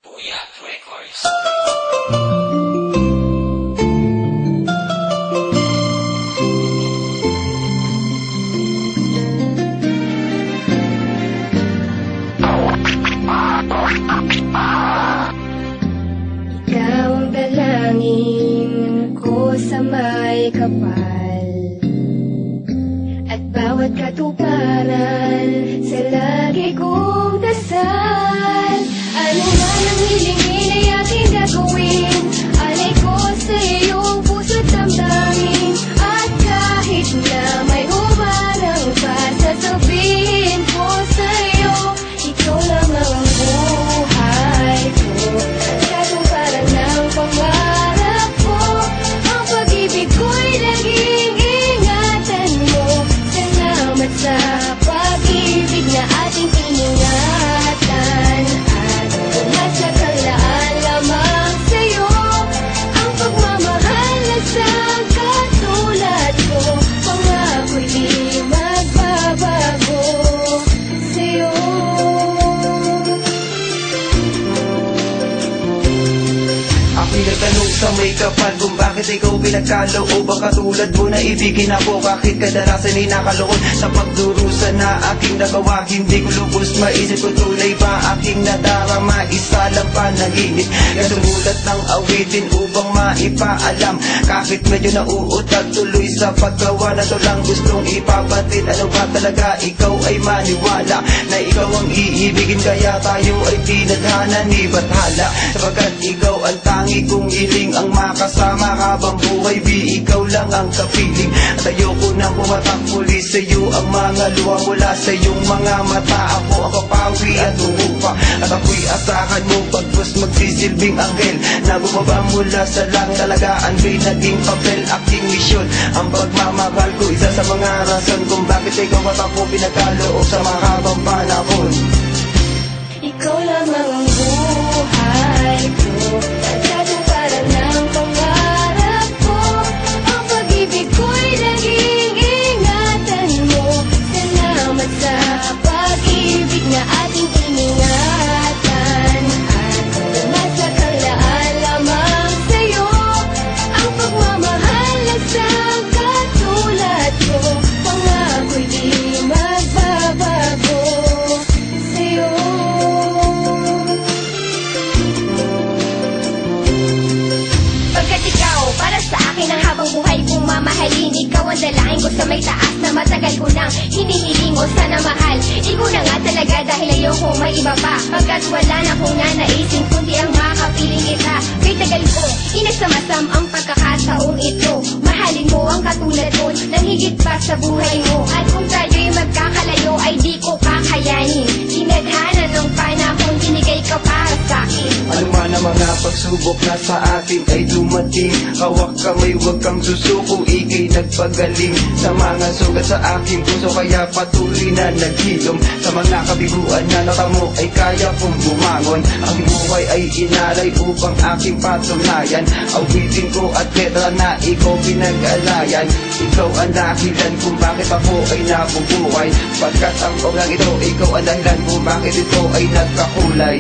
Puyat Records. Ikaw ang dalangin ko sa may kapal, at bawat katuparan sa lagi kong dasal. Ano man ang hilingin ay aking gagawin, alay ko sa iyong puso't damdamin. At kahit na may humarang pa, sasabihin ko sa iyo, ikaw lang ang buhay ko. Katuparan ng pangarap ko, ang pag-ibig ko'y naging ingatan mo. Salamat sa pag-ibig na ating iningatan, at nasa kalaan lamang sa'yo ang pagmamahal na sa katulad ko. Pangako'y di magbabago sa'yo. Ako'y nagtanong sa may kapal kung bakit ikaw pinagkaloob. Katulad mo na ibigin ako, kahit kadalasan ay nakaloon sa pagdurusa na aking nagawa. Hindi ko lubos maisip kung tunay ba aking nadarama. Isa lang panaginip, kasumulat ng awitin upang maipaalam. Kahit medyo nauutat tuloy sa paggawa na to lang gustong ipabatid. Ano ba talaga ikaw ay maniwala na ikaw ang iibigin, kaya tayo ay tinadhana ni Bathala. Sapagkat ikaw ang tangi kong hiling, ang makasama habang buhay. Di ikaw lang ang kapiling, at ayoko nang pumatak muli sa iyo ang mga luha mula sa iyong mga mata. Ako ang kapawi at umupa, at ako'y asahan mo pagpus magsisilbing anghel na bumaba mula sa lang. Talagaan ba'y naging papel aking misyon? Ang pagmamahal ko isa sa mga rason kung bakit ikaw at ako pinagkaloob sa mahabang panahon. Ikaw lamang ang buhay ko, at katuparan ng pangarap ko. Ang pag-ibig ko'y naging ingatan mo. Salamat sa pag-ibig na ating iningatan, at nasa kalaan lamang sa'yo ang pagmamahal na sa katulad ko. Pangako'y di magbabago sa'yo. Pagkat ikaw, para sa akin ang habang buhay kong mamahalin. Ikaw ang dalangin ko sa may taas na matagal ko nang hinihiling o sana mahal. Ikaw na nga talaga dahil ayoko may iba pa. Pagkat wala na kong nanaisin kundi ang makapiling kita. Kay tagal ko, inagsamasam ang pagkakataong ito. Mahalin mo ang katulad ko nang higit pa sa buhay mo. At kung tayo'y magkakalayo ay di ko kakayanin. Tinadhana ng panahon, binigay ka para sa'kin. Ano man ang mga pagsubok na sa atin ay dumating, hawak kamay, huwag kang susuko, ika'y nagpagaling sa mga sugat sa aking puso. Kaya patuloy na naghilom sa mga kabiguan na natamo ay kaya kong bumangon. Ang buhay ay inalay upang aking patunayan. Awitin ko at letra na ikaw pinag-alayan. Ikaw ang dahilan kung bakit ako ay nabubuhay, pagkat ang oras ito ikaw ang dahilan kung bakit ito ay nagkakulay.